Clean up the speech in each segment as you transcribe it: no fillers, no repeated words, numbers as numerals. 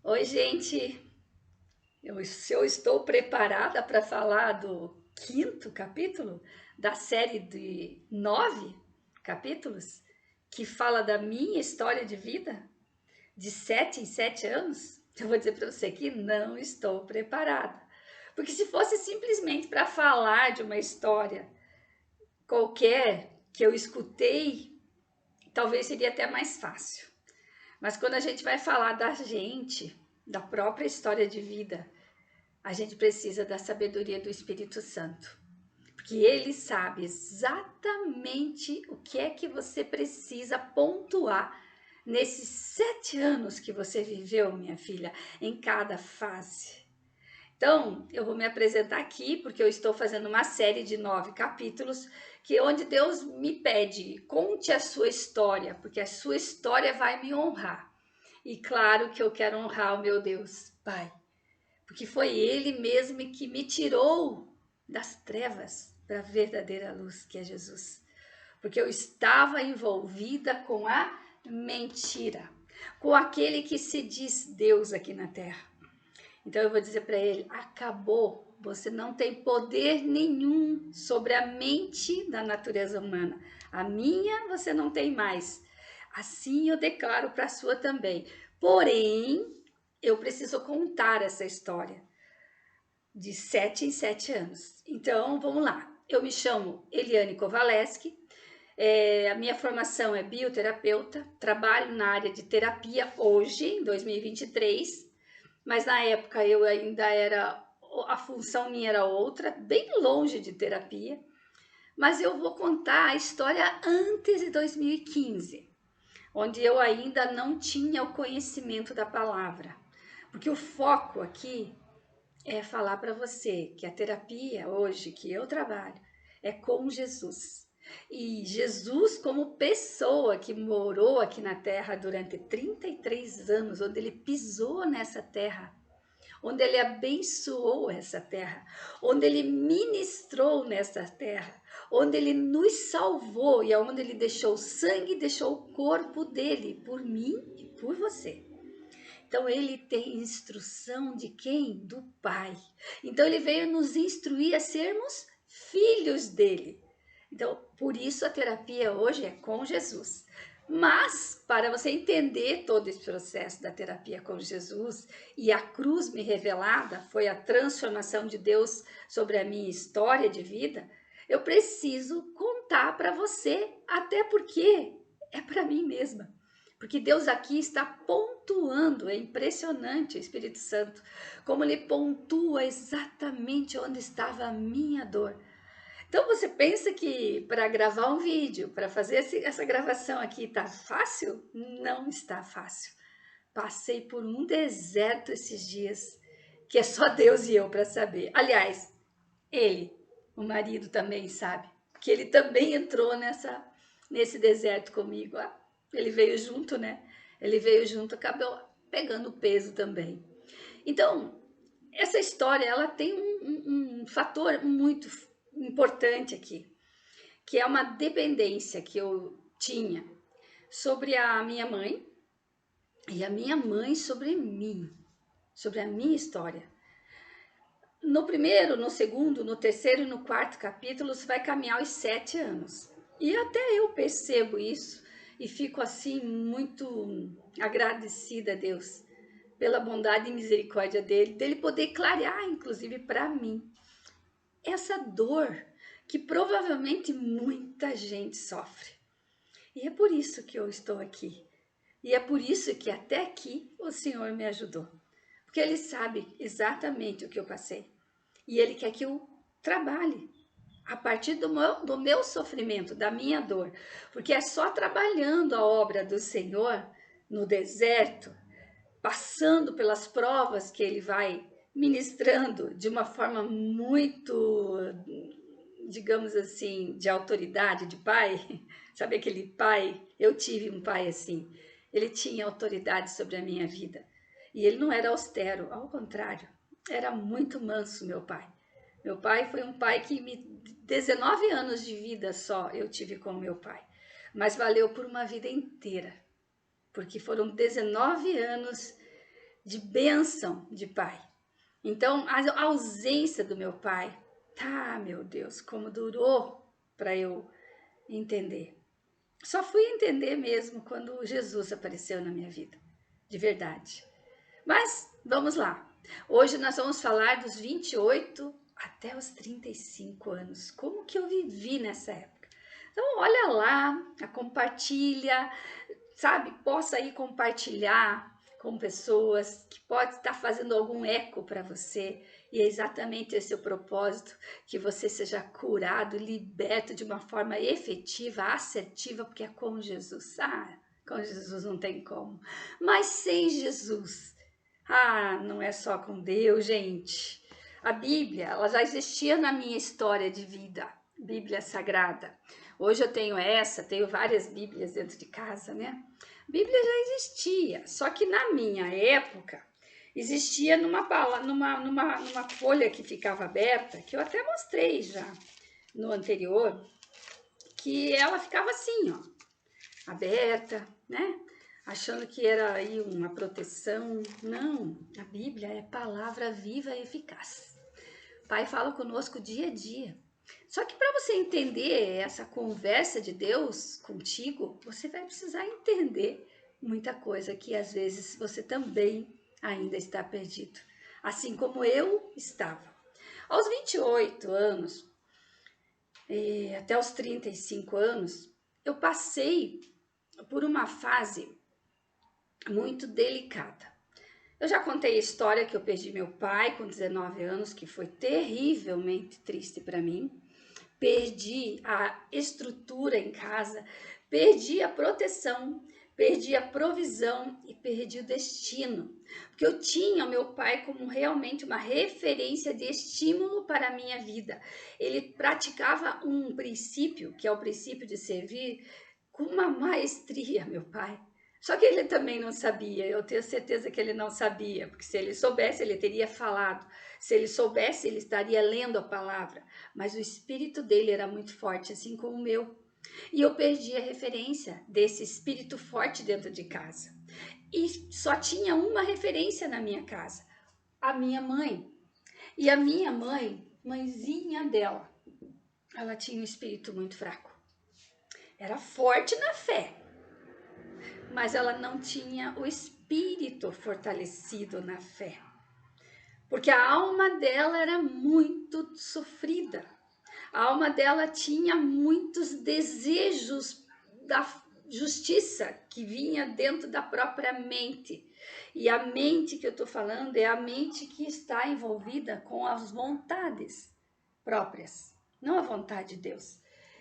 Oi, gente. Se eu estou preparada para falar do quinto capítulo da série de 9 capítulos que fala da minha história de vida de 7 em 7 anos, eu vou dizer para você que não estou preparada. Porque se fosse simplesmente para falar de uma história qualquer que eu escutei, talvez seria até mais fácil. Mas quando a gente vai falar da gente, da própria história de vida, a gente precisa da sabedoria do Espírito Santo, porque ele sabe exatamente o que é que você precisa pontuar nesses 7 anos que você viveu, minha filha, em cada fase. Então, eu vou me apresentar aqui porque eu estou fazendo uma série de 9 capítulos que onde Deus me pede, conte a sua história, porque a sua história vai me honrar. E claro que eu quero honrar o meu Deus, Pai, porque foi Ele mesmo que me tirou das trevas para a verdadeira luz, que é Jesus. Porque eu estava envolvida com a mentira, com aquele que se diz Deus aqui na terra. Então eu vou dizer para ele: acabou, você não tem poder nenhum sobre a mente da natureza humana. A minha você não tem mais. Assim eu declaro para a sua também. Porém, eu preciso contar essa história de 7 em 7 anos. Então, vamos lá. Eu me chamo Eliane Kovaleski, a minha formação é bioterapeuta, trabalho na área de terapia hoje, em 2023, mas na época eu ainda era, a função minha era outra, bem longe de terapia, mas eu vou contar a história antes de 2015, onde eu ainda não tinha o conhecimento da palavra, porque o foco aqui é falar para você que a terapia hoje que eu trabalho é com Jesus. E Jesus, como pessoa que morou aqui na terra durante 33 anos, onde ele pisou nessa terra, onde ele abençoou essa terra, onde ele ministrou nessa terra, onde ele nos salvou e aonde ele deixou o sangue, deixou o corpo dele por mim e por você. Então ele tem instrução de quem? Do Pai. Então ele veio nos instruir a sermos filhos dele. Então, por isso a terapia hoje é com Jesus. Mas, para você entender todo esse processo da terapia com Jesus e a cruz me revelada foi a transformação de Deus sobre a minha história de vida, eu preciso contar para você, até porque é para mim mesma. Porque Deus aqui está pontuando, é impressionante o Espírito Santo, como ele pontua exatamente onde estava a minha dor. Então você pensa que para gravar um vídeo, para fazer essa gravação aqui, está fácil? Não está fácil. Passei por um deserto esses dias, que é só Deus e eu para saber. Aliás, ele, o marido também sabe, que ele também entrou nesse deserto comigo. Ah, ele veio junto, né? Ele veio junto, acabou pegando peso também. Então, essa história ela tem um fator muito importante aqui, que é uma dependência que eu tinha sobre a minha mãe e a minha mãe sobre mim, sobre a minha história. No primeiro, no segundo, no terceiro e no quarto capítulo, você vai caminhar os 7 anos. E até eu percebo isso e fico assim muito agradecida a Deus pela bondade e misericórdia dele poder clarear, inclusive para mim, essa dor que provavelmente muita gente sofre. E é por isso que eu estou aqui. E é por isso que até aqui o Senhor me ajudou. Porque Ele sabe exatamente o que eu passei. E Ele quer que eu trabalhe a partir do meu sofrimento, da minha dor. Porque é só trabalhando a obra do Senhor no deserto, passando pelas provas que Ele vai ministrando de uma forma muito, digamos assim, de autoridade, de pai. Sabe aquele pai? Eu tive um pai assim. Ele tinha autoridade sobre a minha vida. E ele não era austero, ao contrário, era muito manso, meu pai. Meu pai foi um pai que 19 anos de vida só eu tive com meu pai, mas valeu por uma vida inteira, porque foram 19 anos de bênção de pai. Então, a ausência do meu pai, tá, meu Deus, como durou para eu entender. Só fui entender mesmo quando Jesus apareceu na minha vida, de verdade. Mas vamos lá. Hoje nós vamos falar dos 28 até os 35 anos. Como que eu vivi nessa época? Então, olha lá, compartilha, sabe? Possa aí compartilhar com pessoas que pode estar fazendo algum eco para você. E é exatamente esse o propósito, que você seja curado, liberto de uma forma efetiva, assertiva, porque é com Jesus. Ah, com Jesus não tem como. Mas sem Jesus, não é só com Deus, gente. A Bíblia, ela já existia na minha história de vida, Bíblia Sagrada. Hoje eu tenho várias Bíblias dentro de casa, né? A Bíblia já existia, só que na minha época existia numa folha que ficava aberta, que eu até mostrei já no anterior, que ela ficava assim, ó, aberta, né? Achando que era aí uma proteção. Não, a Bíblia é palavra viva e eficaz. O Pai fala conosco dia a dia. Só que para você entender essa conversa de Deus contigo, você vai precisar entender muita coisa que às vezes você também ainda está perdido, assim como eu estava. Aos 28 anos, até os 35 anos, eu passei por uma fase muito delicada. Eu já contei a história que eu perdi meu pai com 19 anos, que foi terrivelmente triste para mim. Perdi a estrutura em casa, perdi a proteção, perdi a provisão e perdi o destino. Porque eu tinha meu pai como realmente uma referência de estímulo para a minha vida. Ele praticava um princípio, que é o princípio de servir, com uma maestria, meu pai. Só que ele também não sabia, eu tenho certeza que ele não sabia, porque se ele soubesse, ele teria falado. Se ele soubesse, ele estaria lendo a palavra. Mas o espírito dele era muito forte, assim como o meu. E eu perdi a referência desse espírito forte dentro de casa. E só tinha uma referência na minha casa, a minha mãe. E a minha mãe, mãezinha dela, ela tinha um espírito muito fraco. Era forte na fé, mas ela não tinha o espírito fortalecido na fé, porque a alma dela era muito sofrida. A alma dela tinha muitos desejos da justiça que vinha dentro da própria mente. E a mente que eu estou falando é a mente que está envolvida com as vontades próprias, não a vontade de Deus.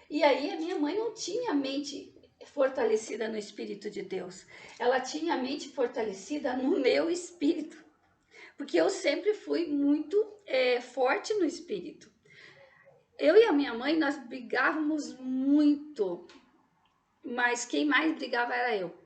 E aí a minha mãe não tinha a mente fortalecida no Espírito de Deus. Ela tinha a mente fortalecida no meu espírito, porque eu sempre fui muito forte no espírito. Eu e a minha mãe, nós brigávamos muito, mas quem mais brigava era eu.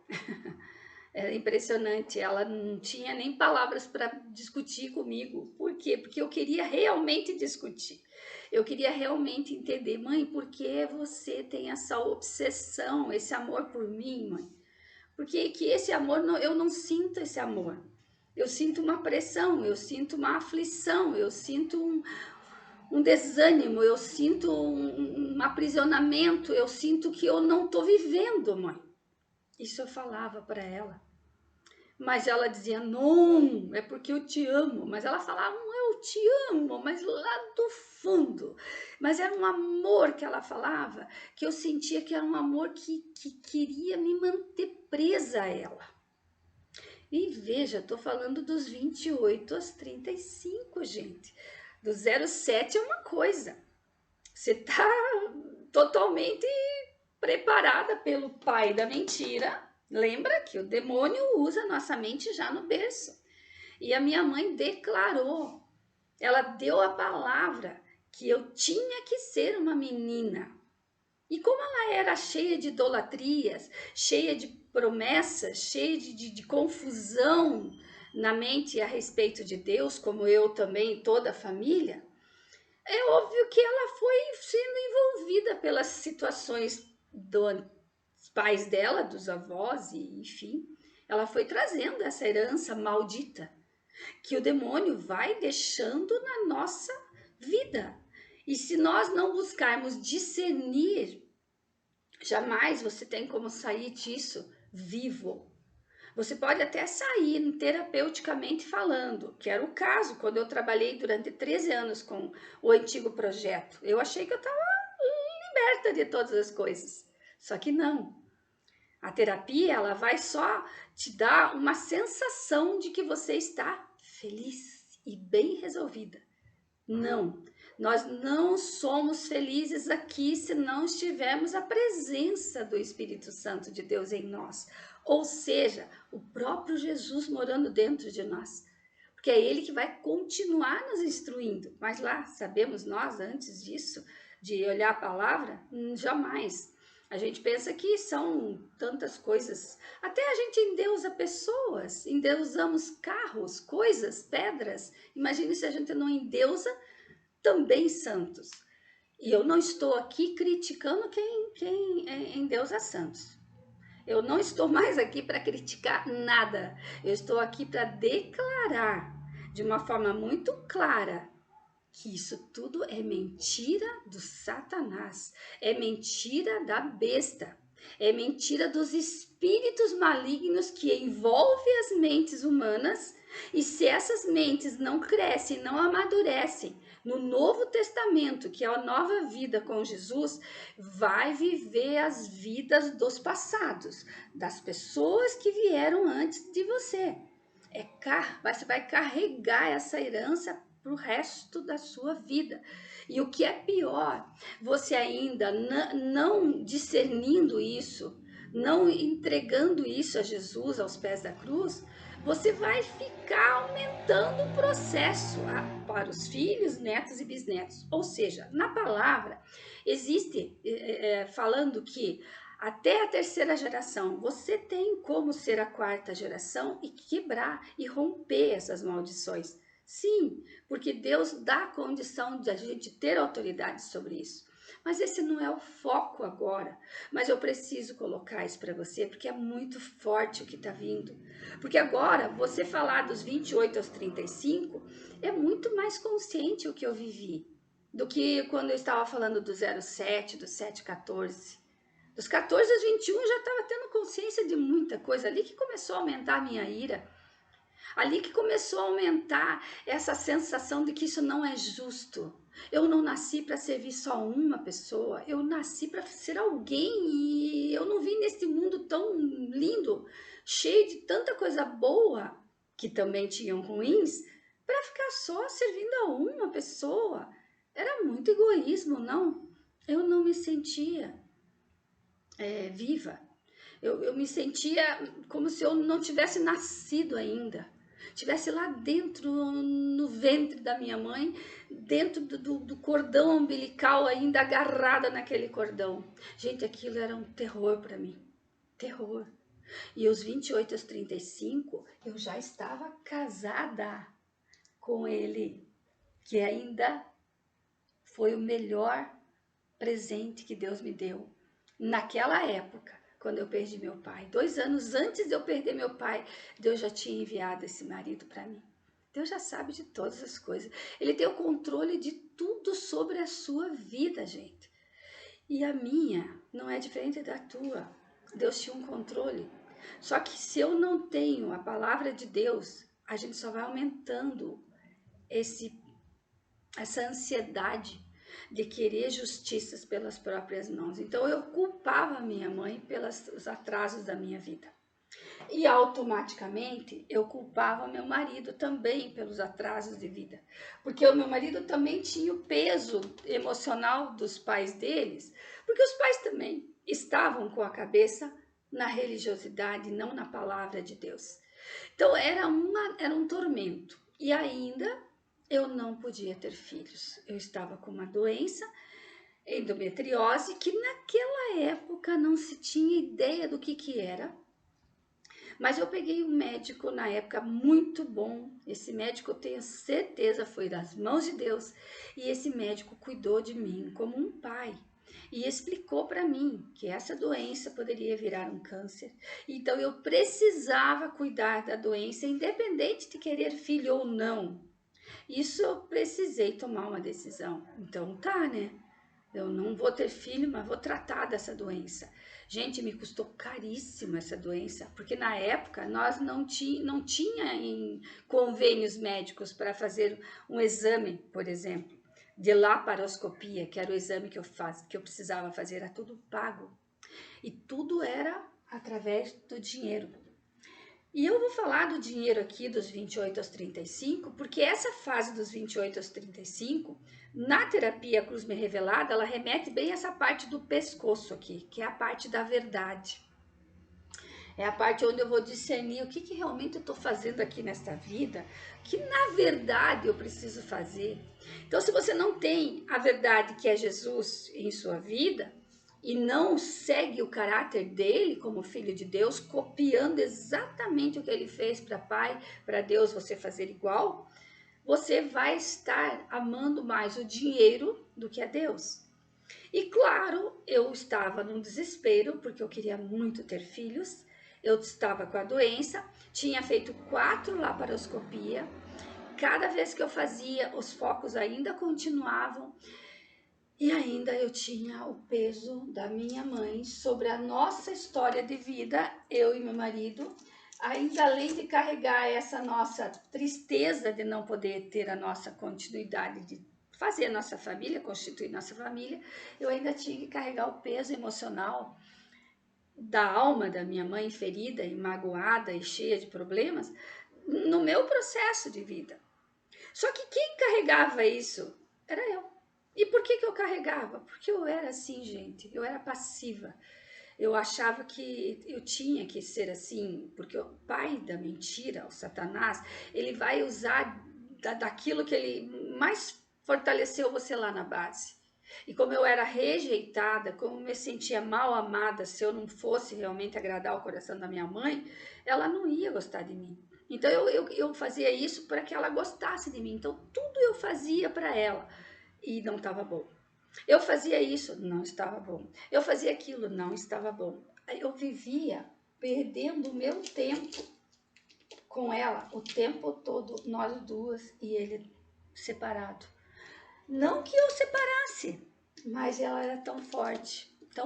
Era impressionante, ela não tinha nem palavras para discutir comigo. Por quê? Porque eu queria realmente discutir. Eu queria realmente entender, mãe, por que você tem essa obsessão, esse amor por mim, mãe? Porque que esse amor, eu não sinto esse amor. Eu sinto uma pressão, eu sinto uma aflição, eu sinto um desânimo, eu sinto um aprisionamento, eu sinto que eu não estou vivendo, mãe. Isso eu falava para ela. Mas ela dizia, não, é porque eu te amo. Mas ela falava, não, eu te amo, mas lá do fundo. Mas era um amor que ela falava, que eu sentia que era um amor que queria me manter presa a ela. E veja, estou falando dos 28 aos 35, gente. Do 07 é uma coisa. Você está totalmente preparada pelo pai da mentira. Lembra que o demônio usa nossa mente já no berço. E a minha mãe declarou, ela deu a palavra que eu tinha que ser uma menina. E como ela era cheia de idolatrias, cheia de promessas, cheia de confusão na mente a respeito de Deus, como eu também, toda a família, é óbvio que ela foi sendo envolvida pelas situações dos pais dela, dos avós, e enfim. ela foi trazendo essa herança maldita que o demônio vai deixando na nossa vida. E se nós não buscarmos discernir, jamais você tem como sair disso vivo. Você pode até sair terapeuticamente falando, que era o caso quando eu trabalhei durante 13 anos com o antigo projeto. Eu achei que eu estava liberta de todas as coisas. Só que não. A terapia, ela vai só te dar uma sensação de que você está feliz e bem resolvida. Não, nós não somos felizes aqui se não estivermos a presença do Espírito Santo de Deus em nós. Ou seja, o próprio Jesus morando dentro de nós. Porque é Ele que vai continuar nos instruindo. Mas lá, sabemos nós, antes disso, de olhar a palavra? Jamais. A gente pensa que são tantas coisas. Até a gente endeusa pessoas, endeusamos carros, coisas, pedras. Imagine se a gente não endeusa também santos. E eu não estou aqui criticando quem endeusa santos. Eu não estou mais aqui para criticar nada. Eu estou aqui para declarar de uma forma muito clara que isso tudo é mentira do Satanás, é mentira da besta, é mentira dos espíritos malignos que envolvem as mentes humanas. E se essas mentes não crescem, não amadurecem no Novo Testamento, que é a nova vida com Jesus, vai viver as vidas dos passados, das pessoas que vieram antes de você. Você vai carregar essa herança para o resto da sua vida. E o que é pior, você ainda não discernindo isso, não entregando isso a Jesus aos pés da cruz, você vai ficar aumentando o processo para os filhos, netos e bisnetos. Ou seja, na palavra existe falando que até a terceira geração, você tem como ser a quarta geração e quebrar e romper essas maldições. Sim, porque Deus dá a condição de a gente ter autoridade sobre isso. Mas esse não é o foco agora. Mas eu preciso colocar isso para você, porque é muito forte o que está vindo. Porque agora, você falar dos 28 aos 35, é muito mais consciente o que eu vivi do que quando eu estava falando do 07, do 714. Dos 14 aos 21 eu já estava tendo consciência de muita coisa. Ali que começou a aumentar a minha ira. Ali que começou a aumentar essa sensação de que isso não é justo. Eu não nasci para servir só uma pessoa. Eu nasci para ser alguém e eu não vim nesse mundo tão lindo, cheio de tanta coisa boa, que também tinham ruins, para ficar só servindo a uma pessoa. Era muito egoísmo, não? Eu não me sentia viva. Eu me sentia como se eu não tivesse nascido ainda. Tivesse lá dentro, no ventre da minha mãe, dentro do cordão umbilical, ainda agarrada naquele cordão. Gente, aquilo era um terror para mim. Terror. E aos 28 aos 35, eu já estava casada com ele, que ainda foi o melhor presente que Deus me deu. Naquela época, quando eu perdi meu pai, 2 anos antes de eu perder meu pai, Deus já tinha enviado esse marido para mim. Deus já sabe de todas as coisas. Ele tem o controle de tudo sobre a sua vida, gente. E a minha não é diferente da tua. Deus tinha um controle. Só que se eu não tenho a palavra de Deus, a gente só vai aumentando essa ansiedade de querer justiças pelas próprias mãos. Então eu culpava a minha mãe pelos atrasos da minha vida. E automaticamente eu culpava meu marido também pelos atrasos de vida. Porque o meu marido também tinha o peso emocional dos pais deles, porque os pais também estavam com a cabeça na religiosidade, não na palavra de Deus. Então era um tormento. E ainda eu não podia ter filhos. Eu estava com uma doença, endometriose, que naquela época não se tinha ideia do que era. Mas eu peguei um médico na época muito bom. Esse médico, eu tenho certeza, foi das mãos de Deus. E esse médico cuidou de mim como um pai. e explicou para mim que essa doença poderia virar um câncer. Então eu precisava cuidar da doença, independente de querer filho ou não. Isso eu precisei tomar uma decisão. Então tá, né? Eu não vou ter filho, mas vou tratar dessa doença. Gente, me custou caríssimo essa doença, porque na época nós não tinha em convênios médicos para fazer um exame, por exemplo, de laparoscopia, que era o exame que eu precisava fazer, era tudo pago. E tudo era através do dinheiro. E eu vou falar do dinheiro aqui dos 28 aos 35, porque essa fase dos 28 aos 35, na terapia Cruz Me Revelada, ela remete bem a essa parte do pescoço aqui, que é a parte da verdade. É a parte onde eu vou discernir o que realmente eu estou fazendo aqui nesta vida, que na verdade eu preciso fazer. Então, se você não tem a verdade que é Jesus em sua vida, e não segue o caráter dele como filho de Deus, copiando exatamente o que ele fez para Pai, para Deus você fazer igual, você vai estar amando mais o dinheiro do que a Deus. E claro, eu estava num desespero, porque eu queria muito ter filhos, eu estava com a doença, tinha feito 4 laparoscopias, cada vez que eu fazia, os focos ainda continuavam, e ainda eu tinha o peso da minha mãe sobre a nossa história de vida, eu e meu marido, ainda além de carregar essa nossa tristeza de não poder ter a nossa continuidade de fazer a nossa família, constituir nossa família, eu ainda tinha que carregar o peso emocional da alma da minha mãe ferida e magoada e cheia de problemas no meu processo de vida. Só que quem carregava isso era eu. E por que eu carregava? Porque eu era assim, gente, eu era passiva. Eu achava que eu tinha que ser assim, porque o pai da mentira, o Satanás, ele vai usar daquilo que ele mais fortaleceu você lá na base. E como eu era rejeitada, como eu me sentia mal amada se eu não fosse realmente agradar o coração da minha mãe, ela não ia gostar de mim. Então eu fazia isso para que ela gostasse de mim. Então tudo eu fazia para ela e não estava bom. Eu fazia isso, não estava bom. Eu fazia aquilo, não estava bom. Eu vivia perdendo o meu tempo com ela o tempo todo, nós duas e ele separado. Não que eu separasse, mas ela era tão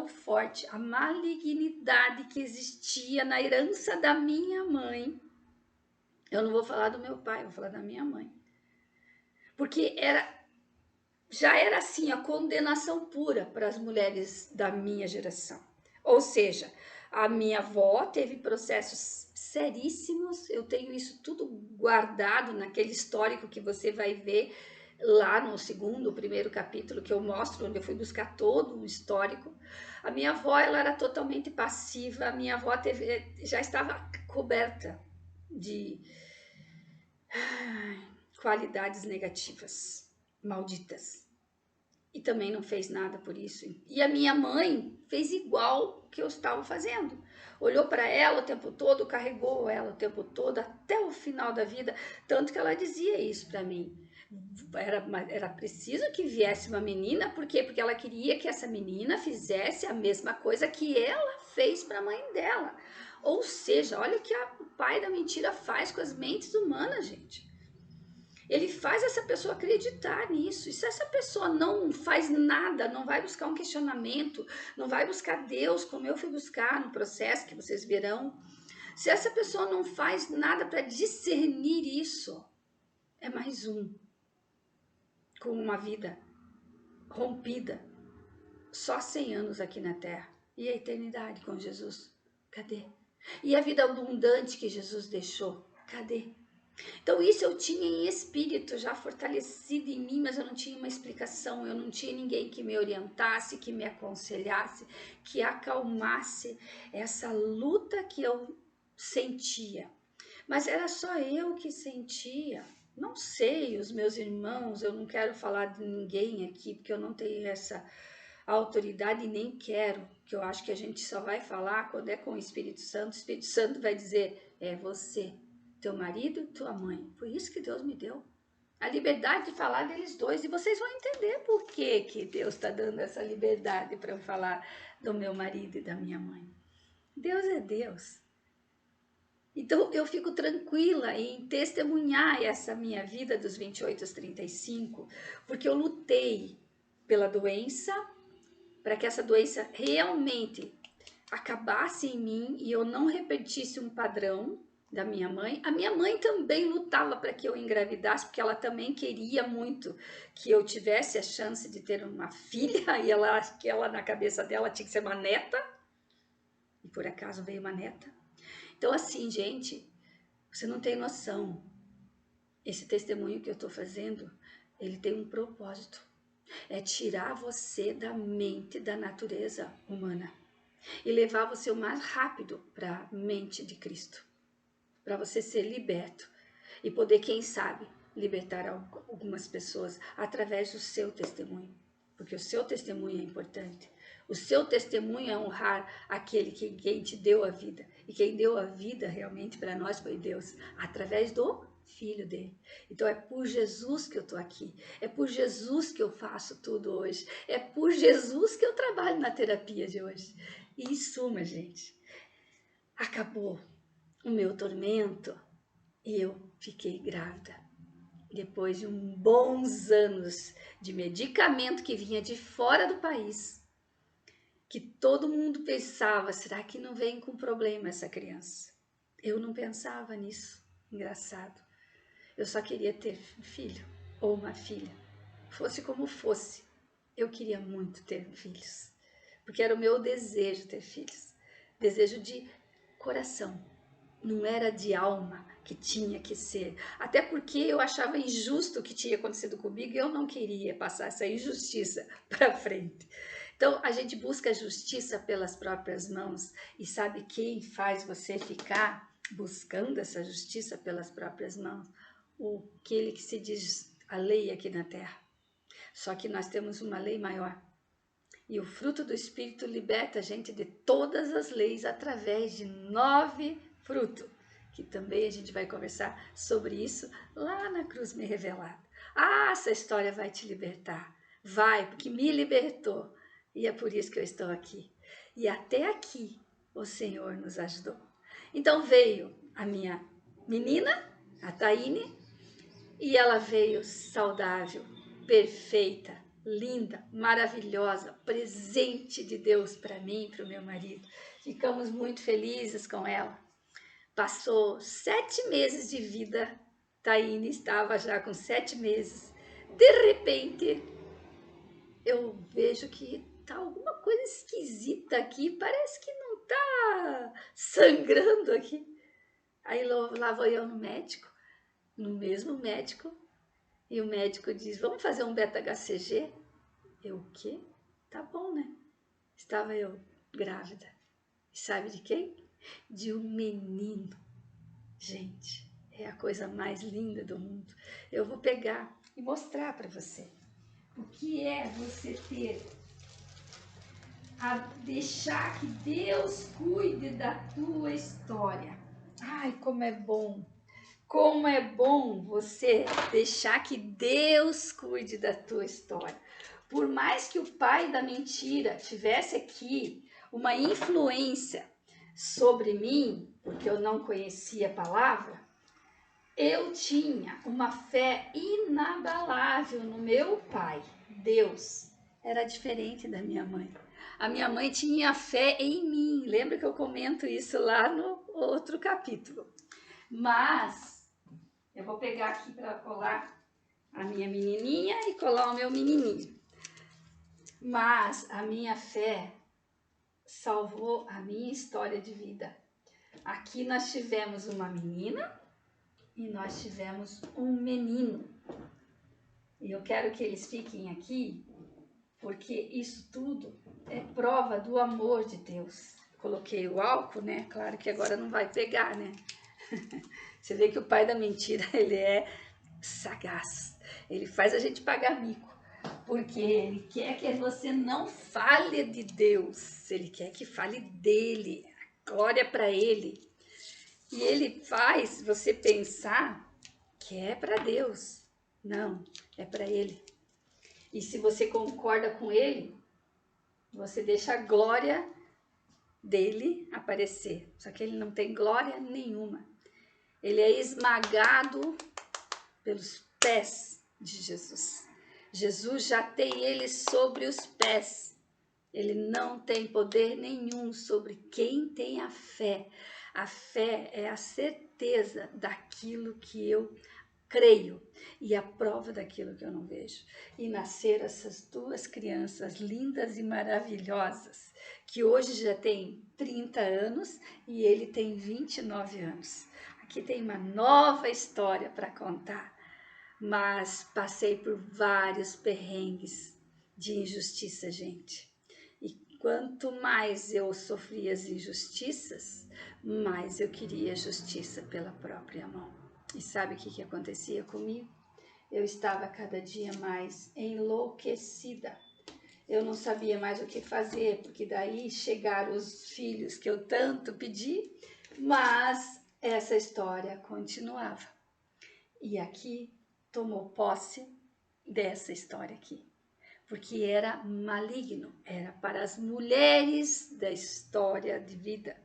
forte, a malignidade que existia na herança da minha mãe. Eu não vou falar do meu pai, vou falar da minha mãe. Porque já era assim a condenação pura para as mulheres da minha geração. Ou seja, a minha avó teve processos seríssimos, eu tenho isso tudo guardado naquele histórico que você vai ver lá no primeiro capítulo que eu mostro, onde eu fui buscar todo o histórico. A minha avó, ela era totalmente passiva, a minha avó já estava coberta de qualidades negativas, malditas. E também não fez nada por isso. E a minha mãe fez igual que eu estava fazendo. Olhou para ela o tempo todo, carregou ela o tempo todo, até o final da vida. Tanto que ela dizia isso para mim. Era preciso que viesse uma menina, por quê? Porque ela queria que essa menina fizesse a mesma coisa que ela fez para a mãe dela. Ou seja, olha o que o pai da mentira faz com as mentes humanas, gente. Ele faz essa pessoa acreditar nisso. E se essa pessoa não faz nada, não vai buscar um questionamento, não vai buscar Deus, como eu fui buscar no processo que vocês verão, se essa pessoa não faz nada para discernir isso, é mais um com uma vida rompida, só 100 anos aqui na Terra. E a eternidade com Jesus? Cadê? E a vida abundante que Jesus deixou? Cadê? Então isso eu tinha em espírito já fortalecido em mim, mas eu não tinha uma explicação, eu não tinha ninguém que me orientasse, que me aconselhasse, que acalmasse essa luta que eu sentia. Mas era só eu que sentia. Não sei, os meus irmãos, eu não quero falar de ninguém aqui, porque eu não tenho essa autoridade e nem quero, que eu acho que a gente só vai falar quando é com o Espírito Santo vai dizer, é você, teu marido, tua mãe. Foi isso que Deus me deu. A liberdade de falar deles dois. E vocês vão entender por que que Deus está dando essa liberdade para eu falar do meu marido e da minha mãe. Deus é Deus. Então, eu fico tranquila em testemunhar essa minha vida dos 28 aos 35, porque eu lutei pela doença, para que essa doença realmente acabasse em mim e eu não repetisse um padrão da minha mãe. A minha mãe também lutava para que eu engravidasse, porque ela também queria muito que eu tivesse a chance de ter uma filha, e ela na cabeça dela tinha que ser uma neta, e por acaso veio uma neta. Então, assim, gente, você não tem noção. Esse testemunho que eu estou fazendo, ele tem um propósito. É tirar você da mente da natureza humana e levar você o mais rápido para a mente de Cristo, para você ser liberto e poder, quem sabe, libertar algumas pessoas através do seu testemunho, porque o seu testemunho é importante. O seu testemunho é honrar aquele que quem te deu a vida, e quem deu a vida realmente para nós foi Deus, através do Filho dele. Então é por Jesus que eu estou aqui, é por Jesus que eu faço tudo hoje, é por Jesus que eu trabalho na terapia de hoje. E em suma, gente, acabou o meu tormento e eu fiquei grávida. Depois de bons anos de medicamento que vinha de fora do país, que todo mundo pensava, será que não vem com problema essa criança? Eu não pensava nisso, engraçado. Eu só queria ter um filho ou uma filha, fosse como fosse. Eu queria muito ter filhos, porque era o meu desejo ter filhos, desejo de coração, não era de alma que tinha que ser, até porque eu achava injusto o que tinha acontecido comigo e eu não queria passar essa injustiça para frente. Então a gente busca a justiça pelas próprias mãos, e sabe quem faz você ficar buscando essa justiça pelas próprias mãos? Aquele que se diz a lei aqui na terra. Só que nós temos uma lei maior. E o fruto do Espírito liberta a gente de todas as leis através de 9 frutos, que também a gente vai conversar sobre isso lá na Cruz Me Revelada. Ah, essa história vai te libertar. Vai, porque me libertou. E é por isso que eu estou aqui. E até aqui o Senhor nos ajudou. Então veio a minha menina, a Taine, e ela veio saudável, perfeita, linda, maravilhosa, presente de Deus para mim e para o meu marido. Ficamos muito felizes com ela. Passou 7 meses de vida, Taine estava já com 7 meses. De repente, eu vejo que tá alguma coisa esquisita aqui, parece que não tá sangrando aqui. Aí lá vou eu no médico, no mesmo médico, e o médico diz, vamos fazer um beta-HCG? Eu, o quê? Tá bom, né? Estava eu grávida. E sabe de quem? De um menino. Gente, é a coisa mais linda do mundo. Eu vou pegar e mostrar para você o que é você ter a deixar que Deus cuide da tua história. Ai, como é bom! Como é bom você deixar que Deus cuide da tua história. Por mais que o pai da mentira tivesse aqui uma influência sobre mim, porque eu não conhecia a palavra, eu tinha uma fé inabalável no meu pai, Deus. Era diferente da minha mãe. A minha mãe tinha fé em mim. Lembra que eu comento isso lá no outro capítulo. Mas eu vou pegar aqui para colar a minha menininha e colar o meu menininho. Mas a minha fé salvou a minha história de vida. Aqui nós tivemos uma menina e nós tivemos um menino. E eu quero que eles fiquem aqui, porque isso tudo é prova do amor de Deus. Coloquei o álcool, né? Claro que agora não vai pegar, né? Você vê que o pai da mentira, ele é sagaz. Ele faz a gente pagar mico, porque ele quer que você não fale de Deus, ele quer que fale dele, glória para ele. E ele faz você pensar que é para Deus, Não, é para Ele. E se você concorda com Ele, você deixa a glória dele aparecer. Só que ele não tem glória nenhuma. Ele é esmagado pelos pés de Jesus. Jesus já tem ele sobre os pés. Ele não tem poder nenhum sobre quem tem a fé. A fé é a certeza daquilo que eu creio e a prova daquilo que eu não vejo. E nasceram essas duas crianças lindas e maravilhosas, que hoje já tem 30 anos e ele tem 29 anos. Aqui tem uma nova história para contar, mas passei por vários perrengues de injustiça, gente. E quanto mais eu sofria as injustiças, mais eu queria justiça pela própria mão. E sabe o que acontecia comigo? Eu estava cada dia mais enlouquecida. Eu não sabia mais o que fazer, porque daí chegaram os filhos que eu tanto pedi, mas essa história continuava. E aqui tomou posse dessa história aqui, porque era maligno, era para as mulheres da história de vida.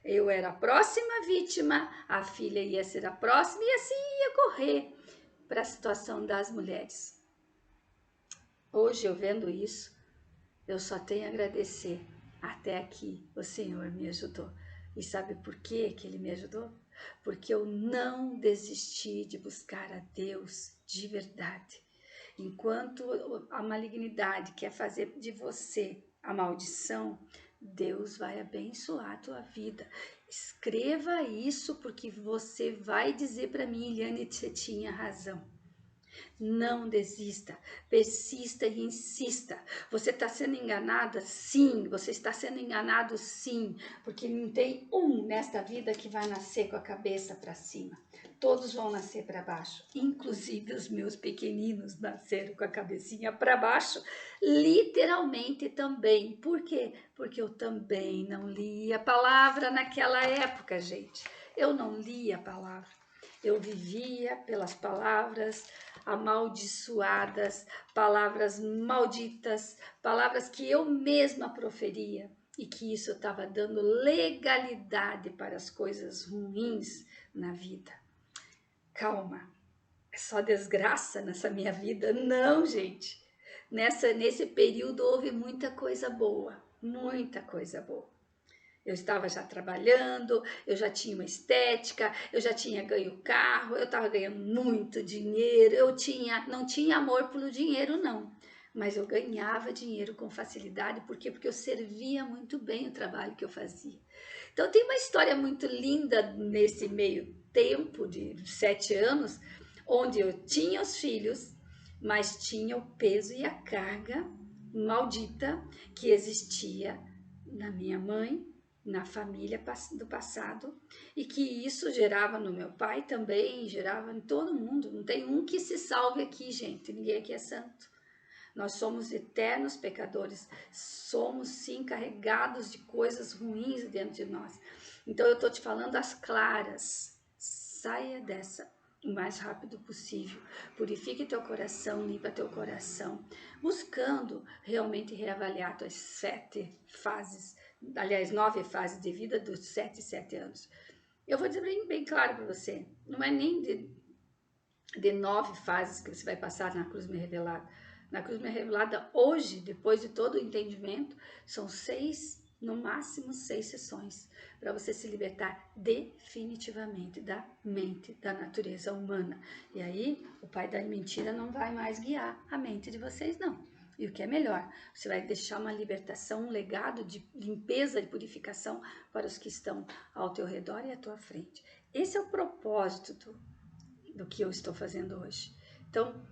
Eu era a próxima vítima, a filha ia ser a próxima e assim ia correr para a situação das mulheres. Hoje eu vendo isso, eu só tenho a agradecer. Até aqui o Senhor me ajudou. E sabe por que Ele me ajudou? Porque eu não desisti de buscar a Deus de verdade. Enquanto a malignidade quer fazer de você a maldição, Deus vai abençoar a tua vida. Escreva isso porque você vai dizer para mim, Eliane, você tinha razão. Não desista, persista e insista. Você está sendo enganada? Sim, você está sendo enganado sim, porque não tem um nesta vida que vai nascer com a cabeça para cima. Todos vão nascer para baixo, inclusive os meus pequeninos nasceram com a cabecinha para baixo, literalmente também. Por quê? Porque eu também não li a palavra naquela época, gente. Eu não li a palavra. Eu vivia pelas palavras amaldiçoadas, palavras malditas, palavras que eu mesma proferia e que isso estava dando legalidade para as coisas ruins na vida. Calma, é só desgraça nessa minha vida? Não, gente. Nesse período houve muita coisa boa, muita coisa boa. Eu estava já trabalhando, eu já tinha uma estética, eu já tinha ganho carro, eu estava ganhando muito dinheiro, não tinha amor pelo dinheiro não, mas eu ganhava dinheiro com facilidade, por quê? Porque eu servia muito bem o trabalho que eu fazia. Então tem uma história muito linda nesse meio tempo de 7 anos, onde eu tinha os filhos, mas tinha o peso e a carga maldita que existia na minha mãe, na família do passado, e que isso gerava no meu pai também, gerava em todo mundo. Não tem um que se salve aqui, gente, ninguém aqui é santo. Nós somos eternos pecadores, somos sim carregados de coisas ruins dentro de nós. Então eu estou te falando as claras, saia dessa o mais rápido possível, purifique teu coração, limpa teu coração, buscando realmente reavaliar tuas 7 fases, aliás 9 fases de vida dos 7 anos. Eu vou dizer bem claro para você, não é nem de 9 fases que você vai passar na cruz me revelada. Na cruz me revelada hoje, depois de todo o entendimento, são 6, no máximo 6 sessões, para você se libertar definitivamente da mente, da natureza humana. E aí, o pai da mentira não vai mais guiar a mente de vocês, não. E o que é melhor, você vai deixar uma libertação, um legado de limpeza e purificação para os que estão ao teu redor e à tua frente. Esse é o propósito do que eu estou fazendo hoje. Então,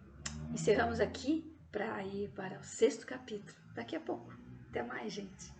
encerramos aqui para ir para o 6º capítulo. Daqui a pouco. Até mais, gente.